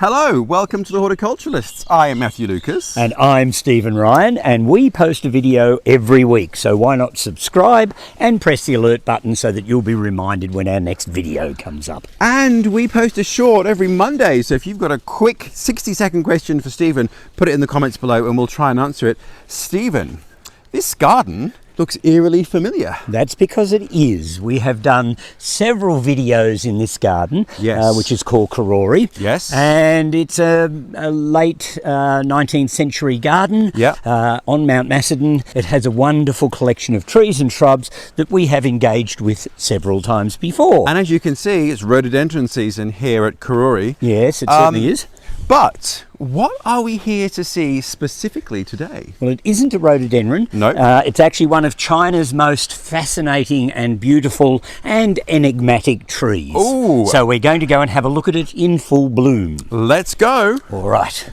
Hello, welcome to the Horti-Culturalists. I am Matthew Lucas. And I'm Stephen Ryan, and we post a video every week, so why not subscribe and press the alert button so that you'll be reminded when our next video comes up. And we post a short every Monday, so if you've got a quick 60-second question for Stephen, put it in the comments below and we'll try and answer it. Stephen, this garden looks eerily familiar. That's because it is. We have done several videos in this garden, Yes. which is called Karori. Yes. And it's a late 19th century garden Yeah. on Mount Macedon. It has a wonderful collection of trees and shrubs that we have engaged with several times before. And as you can see, it's rhododendron season here at Karori. Yes, it certainly is. But what are we here to see specifically today? Well, it isn't a rhododendron. No. It's actually one of China's most fascinating and beautiful and enigmatic trees. Ooh. So we're going to go and have a look at it in full bloom. Let's go. All right.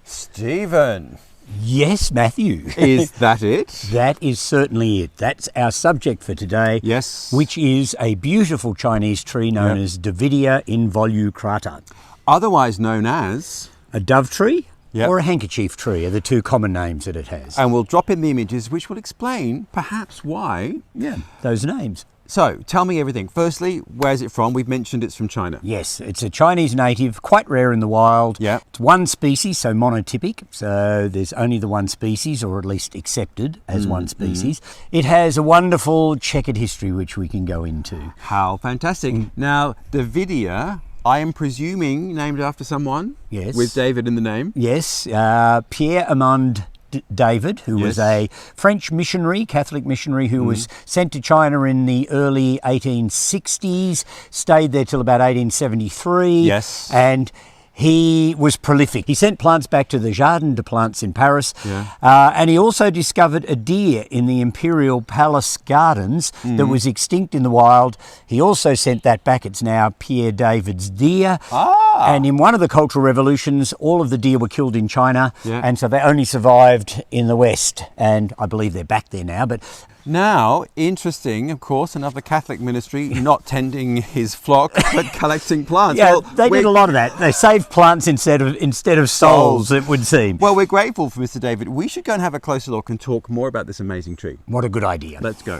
Stephen, Yes, Matthew. is that it? That is certainly it. That's our subject for today. Yes. Which is a beautiful Chinese tree known as Davidia involucrata. Otherwise known as... A dove tree Yep. or a handkerchief tree are the two common names that it has. And we'll drop in the images which will explain perhaps why. Yeah, those names. So, tell me everything. Firstly, where's it from? We've mentioned it's from China. Yes, it's a Chinese native, quite rare in the wild. Yeah. It's one species, so monotypic. So there's only the one species, or at least accepted as one species. It has a wonderful checkered history, which we can go into. How fantastic. Now, Davidia, I am presuming named after someone? Yes. With David in the name? Yes, Pierre Amand David, who was a French missionary, Catholic missionary, who was sent to China in the early 1860s, stayed there till about 1873. Yes. And he was prolific. He sent plants back to the Jardin de Plantes in Paris, Yeah. and he also discovered a deer in the Imperial Palace Gardens that was extinct in the wild. He also sent that back. It's now Pierre David's deer. And in one of the cultural revolutions, all of the deer were killed in China, Yeah. and so they only survived in the West. And I believe they're back there now. But Now, interesting, of course, another Catholic ministry not tending his flock, but collecting plants. yeah, Well, they did a lot of that. They saved plants instead of souls, it would seem. Well, we're grateful for Mr. David. We should go and have a closer look and talk more about this amazing tree. What a good idea. Let's go.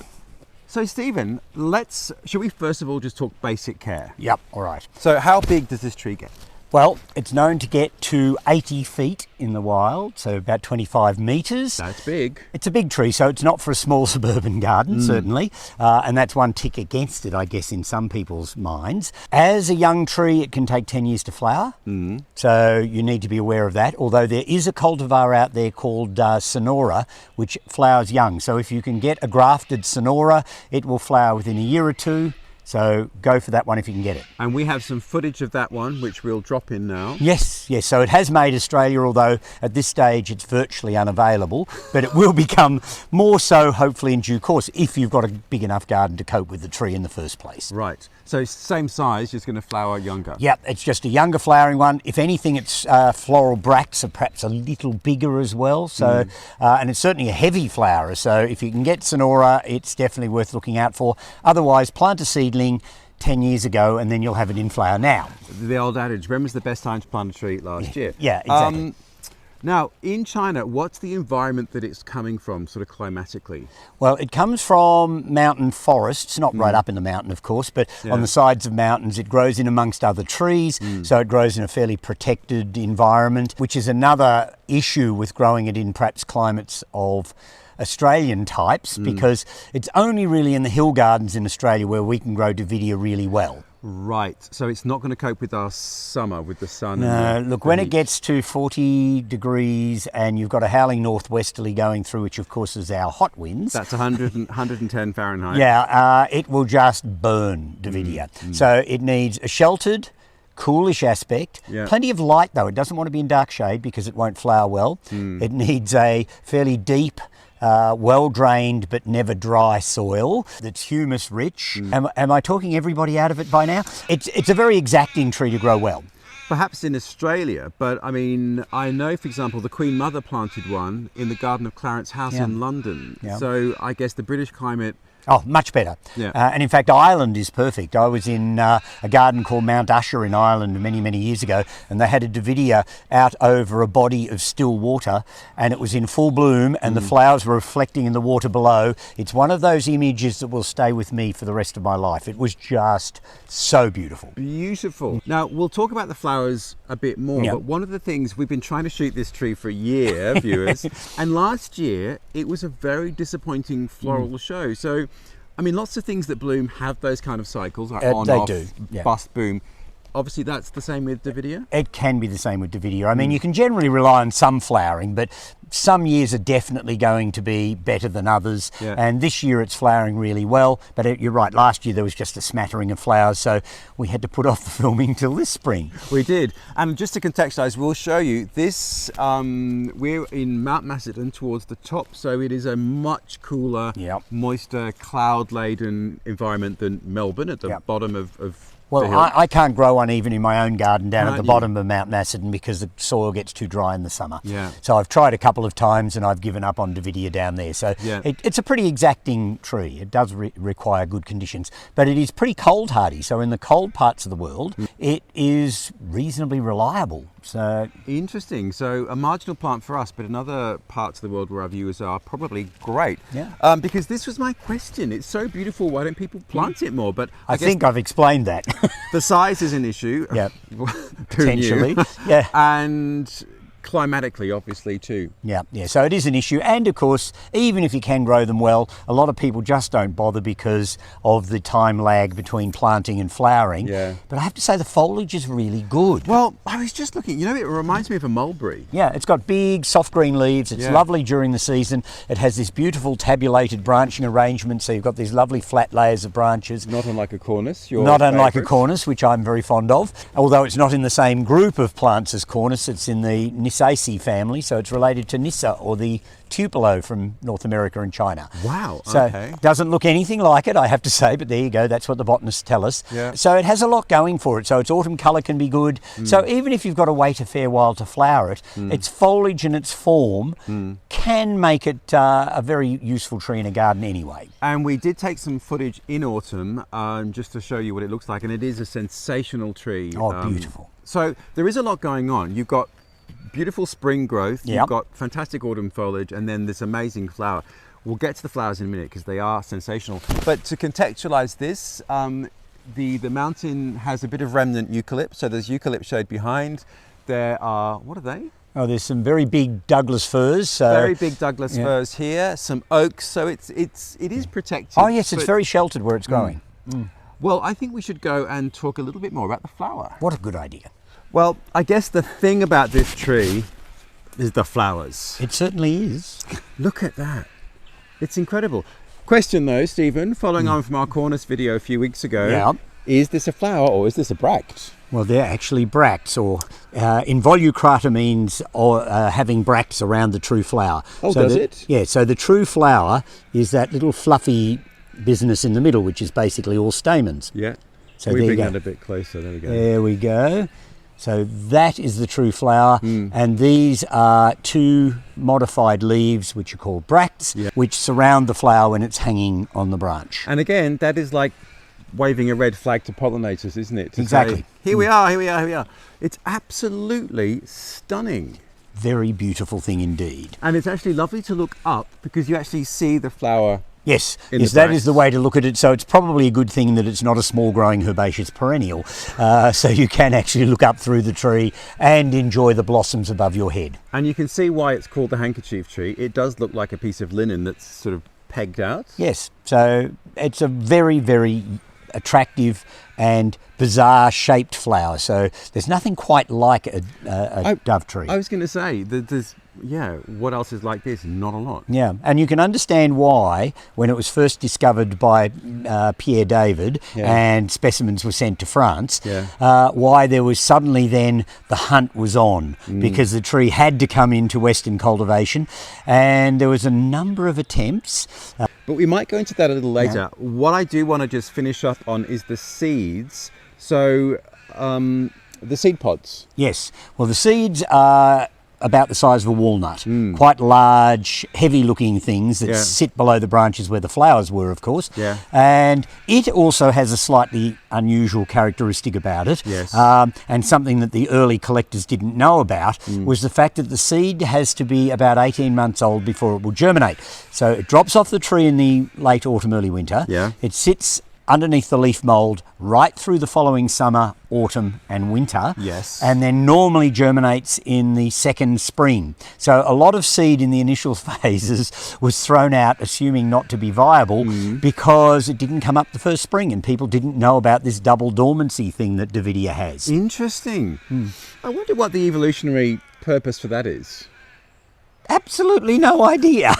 So, Stephen, should we first of all just talk basic care? Yep, all right. So, how big does this tree get? Well, it's known to get to 80 feet in the wild, so about 25 metres. That's big. It's a big tree, so it's not for a small suburban garden, certainly. And that's one tick against it, I guess, in some people's minds. As a young tree, it can take 10 years to flower. So you need to be aware of that. Although there is a cultivar out there called Sonora, which flowers young. So if you can get a grafted Sonora, it will flower within a year or two. So go for that one if you can get it. And we have some footage of that one, which we'll drop in now. Yes. So it has made Australia, although at this stage it's virtually unavailable, but it will become more so hopefully in due course if you've got a big enough garden to cope with the tree in the first place. Right. So same size, just going to flower younger. Yep, it's just a younger flowering one. If anything, its floral bracts are perhaps a little bigger as well. So, and it's certainly a heavy flower. So if you can get Sonora, it's definitely worth looking out for. Otherwise, plant a seedling 10 years ago and then you'll have it in flower now. The old adage, when was the best time to plant a tree? Last year. Yeah, exactly. Now, in China, what's the environment that it's coming from, sort of climatically? Well, it comes from mountain forests, not right up in the mountain, of course, but on the sides of mountains. It grows in amongst other trees, so it grows in a fairly protected environment, which is another issue with growing it in perhaps climates of Australian types, because it's only really in the hill gardens in Australia where we can grow Davidia really well. Right, so it's not going to cope with our summer, with the sun. No, look, when it gets to 40 degrees and you've got a howling northwesterly going through, which of course is our hot winds. That's 110 Fahrenheit. Yeah, it will just burn Davidia. So it needs a sheltered, coolish aspect. Plenty of light though. It doesn't want to be in dark shade because it won't flower well. It needs a fairly deep, well-drained but never dry soil that's humus rich. Am I talking everybody out of it by now? It's a very exacting tree to grow well. Perhaps in Australia, but I mean, I know, for example, the Queen Mother planted one in the garden of Clarence House in London. So I guess the British climate Oh, much better. Yeah. And in fact, Ireland is perfect. I was in a garden called Mount Usher in Ireland many, many years ago, and they had a Davidia out over a body of still water, and it was in full bloom, and the flowers were reflecting in the water below. It's one of those images that will stay with me for the rest of my life. It was just so beautiful. Beautiful. Now, we'll talk about the flowers a bit more, Yep. but one of the things, we've been trying to shoot this tree for a year, viewers, and last year it was a very disappointing floral show. So, I mean, lots of things that bloom have those kind of cycles, like on, they off, do, yeah. bust, boom. Obviously, that's the same with Davidia. It can be the same with Davidia. I mean, you can generally rely on some flowering, but some years are definitely going to be better than others. Yeah. And this year it's flowering really well. But you're right, last year there was just a smattering of flowers, so we had to put off the filming till this spring. We did. And just to contextualise, we'll show you this. We're in Mount Macedon towards the top, so it is a much cooler, Yep. moister, cloud-laden environment than Melbourne at the Yep. bottom of the Well, hill. I can't grow one even in my own garden down at Can't the you? bottom of Mount Macedon because the soil gets too dry in the summer. Yeah. So I've tried a couple of times and I've given up on Davidia down there. So Yeah. it's a pretty exacting tree. It does require good conditions, but it is pretty cold hardy. So in the cold parts of the world, it is reasonably reliable. So Interesting. So a marginal plant for us, but in other parts of the world where our viewers are, probably great. Yeah. Because this was my question. It's so beautiful. Why don't people plant it more? But I guess think I've explained that. the size is an issue. Yeah. Who knew? Potentially. Yeah. And climatically, obviously, too. Yeah, so it is an issue. And of course, even if you can grow them well, a lot of people just don't bother because of the time lag between planting and flowering. Yeah. But I have to say the foliage is really good. Well, I was just looking, it reminds me of a mulberry. Yeah, it's got big, soft green leaves. It's Yeah. lovely during the season. It has this beautiful tabulated branching arrangement, so you've got these lovely flat layers of branches. Not unlike a cornice. Not unlike a favourite. cornice, which I'm very fond of. Although it's not in the same group of plants as cornice, it's in the Nissaceae family, so it's related to Nissa, or the Tupelo from North America and China. Wow, So okay. doesn't look anything like it, I have to say, but there you go, that's what the botanists tell us. Yeah. So it has a lot going for it. So its autumn colour can be good. So even if you've got to wait a fair while to flower it, its foliage and its form can make it a very useful tree in a garden anyway. And we did take some footage in autumn just to show you what it looks like, and it is a sensational tree. Oh, beautiful. So there is a lot going on. You've got beautiful spring growth, Yep. you've got fantastic autumn foliage, and then this amazing flower. We'll get to the flowers in a minute because they are sensational. But to contextualize this, the mountain has a bit of remnant eucalypt. So there's eucalypt shade behind. There are, what are they? Oh, there's some very big Douglas firs. So Very big Douglas yeah. firs here, some oaks. So it is protected. Oh yes, it's but- very sheltered where it's growing. Well, I think we should go and talk a little bit more about the flower. What a good idea. Well, I guess the thing about this tree is the flowers. It certainly is. Look at that. It's incredible. Question though, Stephen, following on from our cornice video a few weeks ago, Yeah. is this a flower or is this a bract? Well, they're actually bracts, or involucrata means having bracts around the true flower. Oh, does it? Yeah, so the true flower is that little fluffy business in the middle, which is basically all stamens. Yeah. So we there you bring go. that a bit closer. There we go. There we go. So that is the true flower, and these are two modified leaves, which are called bracts, Yeah. which surround the flower when it's hanging on the branch. And again, that is like waving a red flag to pollinators, isn't it? To Exactly. say, here we are, here we are, here we are. It's absolutely stunning. Very beautiful thing indeed. And it's actually lovely to look up because you actually see the flower. Yes, In yes, the that is the bracts. way to look at it. So it's probably a good thing that it's not a small growing herbaceous perennial. So you can actually look up through the tree and enjoy the blossoms above your head. And you can see why it's called the handkerchief tree. It does look like a piece of linen that's sort of pegged out. Yes, so it's a very, very attractive and bizarre shaped flower. So there's nothing quite like a dove tree. I was going to say, what else is like this? Not a lot. Yeah, and you can understand why when it was first discovered by Pierre David Yeah. and specimens were sent to France, Yeah. why there was suddenly then the hunt was on because the tree had to come into Western cultivation, and there was a number of attempts. But we might go into that a little later. What I do want to just finish up on is the seeds. So the seed pods. Yes, well the seeds are about the size of a walnut. Quite large, heavy-looking things that Yeah. sit below the branches where the flowers were, of course. Yeah. And it also has a slightly unusual characteristic about it. Yes. And something that the early collectors didn't know about was the fact that the seed has to be about 18 months old before it will germinate. So it drops off the tree in the late autumn, early winter. Yeah. It sits underneath the leaf mould right through the following summer, autumn and winter. Yes. And then normally germinates in the second spring. So a lot of seed in the initial phases was thrown out assuming not to be viable because it didn't come up the first spring and people didn't know about this double dormancy thing that Davidia has. Interesting. I wonder what the evolutionary purpose for that is. Absolutely no idea.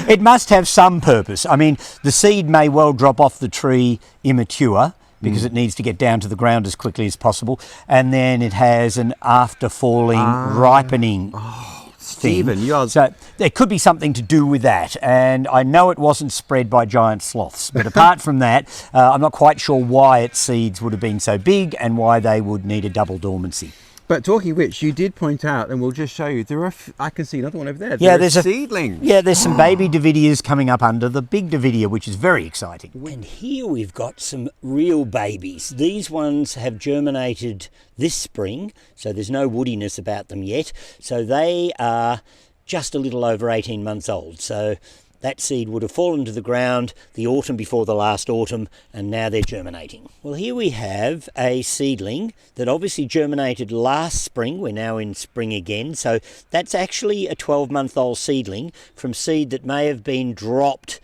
It must have some purpose. I mean, the seed may well drop off the tree immature because it needs to get down to the ground as quickly as possible, and then it has an after falling ripening thing. Stephen, you're... So there could be something to do with that, and I know it wasn't spread by giant sloths, but apart from that, I'm not quite sure why its seeds would have been so big and why they would need a double dormancy. But talking of which, you did point out, and we'll just show you, there are, I can see another one over there. Yeah, there's there's a seedling. Yeah, there's some baby Davidias coming up under the big Davidia, which is very exciting. And here we've got some real babies. These ones have germinated this spring, so there's no woodiness about them yet. So they are just a little over 18 months old. So that seed would have fallen to the ground the autumn before the last autumn, and now they're germinating. Well, here we have a seedling that obviously germinated last spring. We're now in spring again, so that's actually a 12-month-old seedling from seed that may have been dropped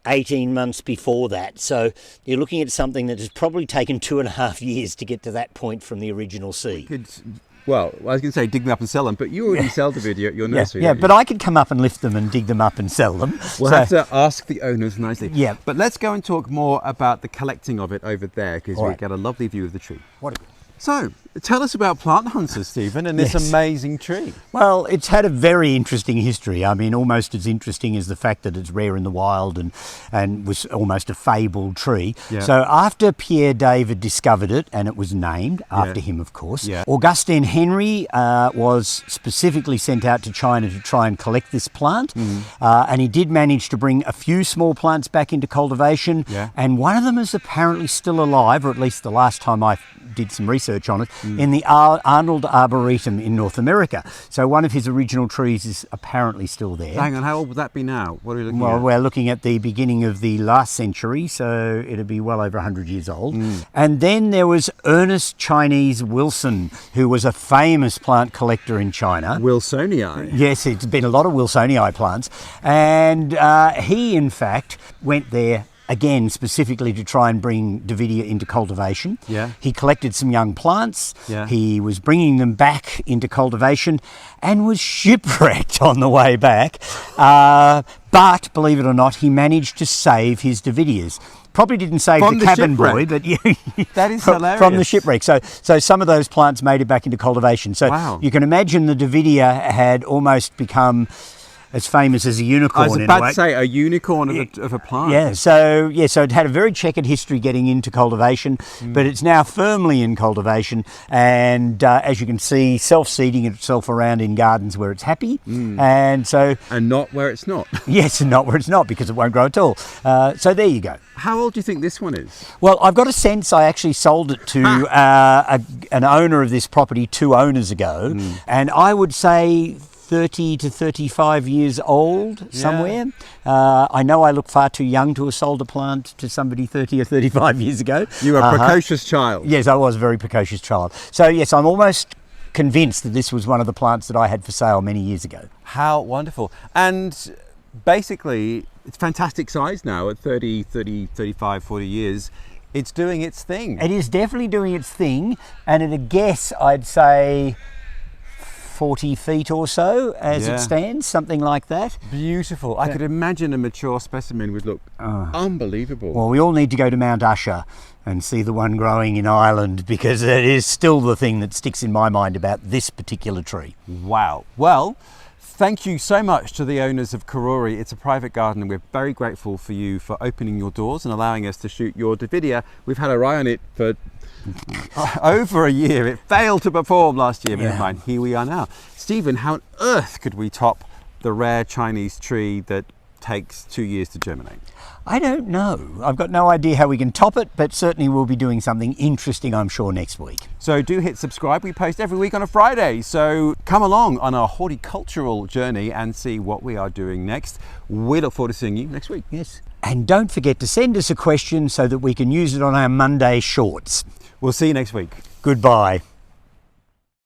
18 months before that. So you're looking at something that has probably taken 2.5 years to get to that point from the original seed. Well, I was going to say dig them up and sell them, but you already sell the video at your nursery. Yeah, don't you? but I could come up and lift them and dig them up and sell them. We'll have to ask the owners nicely. Yeah. But let's go and talk more about the collecting of it over there, because All we right. get a lovely view of the tree. What? So, tell us about Plant Hunters, Stephen, and this Yes. amazing tree. Well, it's had a very interesting history. I mean, almost as interesting as the fact that it's rare in the wild and was almost a fabled tree. Yeah. So after Pierre David discovered it, and it was named after him, of course, Yeah. Augustin Henry was specifically sent out to China to try and collect this plant. And he did manage to bring a few small plants back into cultivation. Yeah. And one of them is apparently still alive, or at least the last time I did some research on it, in the Arnold Arboretum in North America. So one of his original trees is apparently still there. Hang on, how old would that be now? What are we looking Well, at? we're looking at the beginning of the last century, so it'd be well over 100 years old. And then there was Ernest Chinese Wilson, who was a famous plant collector in China. Wilsonii. Yes, it's been a lot of Wilsonii plants. And he, in fact, went there again specifically to try and bring Davidia into cultivation. Yeah. He collected some young plants. Yeah. He was bringing them back into cultivation and was shipwrecked on the way back. But, believe it or not, he managed to save his Davidias. Probably didn't save From the the cabin boy, shipwreck? but yeah, That is from the hilarious. shipwreck. So some of those plants made it back into cultivation. So Wow. you can imagine the Davidia had almost become as famous as a unicorn. I was in a about way. to say a unicorn of a plant. Yeah, so it had a very checkered history getting into cultivation, but it's now firmly in cultivation, and as you can see, self-seeding itself around in gardens where it's happy, and so And not where it's not. yes, and not where it's not because it won't grow at all. So there you go. How old do you think this one is? Well, I've got a sense I actually sold it to an owner of this property 2 owners ago, and I would say 30 to 35 years old somewhere. I know I look far too young to have sold a plant to somebody 30 or 35 years ago. You were a precocious child. Yes, I was a very precocious child. So yes, I'm almost convinced that this was one of the plants that I had for sale many years ago. How wonderful. And basically, it's fantastic size now at 30, 35, 40 years. It's doing its thing. It is definitely doing its thing, and at a guess, I'd say 40 feet or so as Yeah. it stands, something like that. Beautiful. I could imagine a mature specimen would look unbelievable. Well, we all need to go to Mount Usher and see the one growing in Ireland, because it is still the thing that sticks in my mind about this particular tree. Wow. Well, thank you so much to the owners of Karori. It's a private garden and we're very grateful for you for opening your doors and allowing us to shoot your Davidia. We've had our eye on it for over a year. It failed to perform last year, but never mind, here we are now. Stephen, how on earth could we top the rare Chinese tree that takes 2 years to germinate? I don't know. I've got no idea how we can top it, but certainly we'll be doing something interesting, I'm sure, next week. So do hit subscribe. We post every week on a Friday. So come along on our horticultural journey and see what we are doing next. We look forward to seeing you next week. Yes. And don't forget to send us a question so that we can use it on our Monday shorts. We'll see you next week. Goodbye.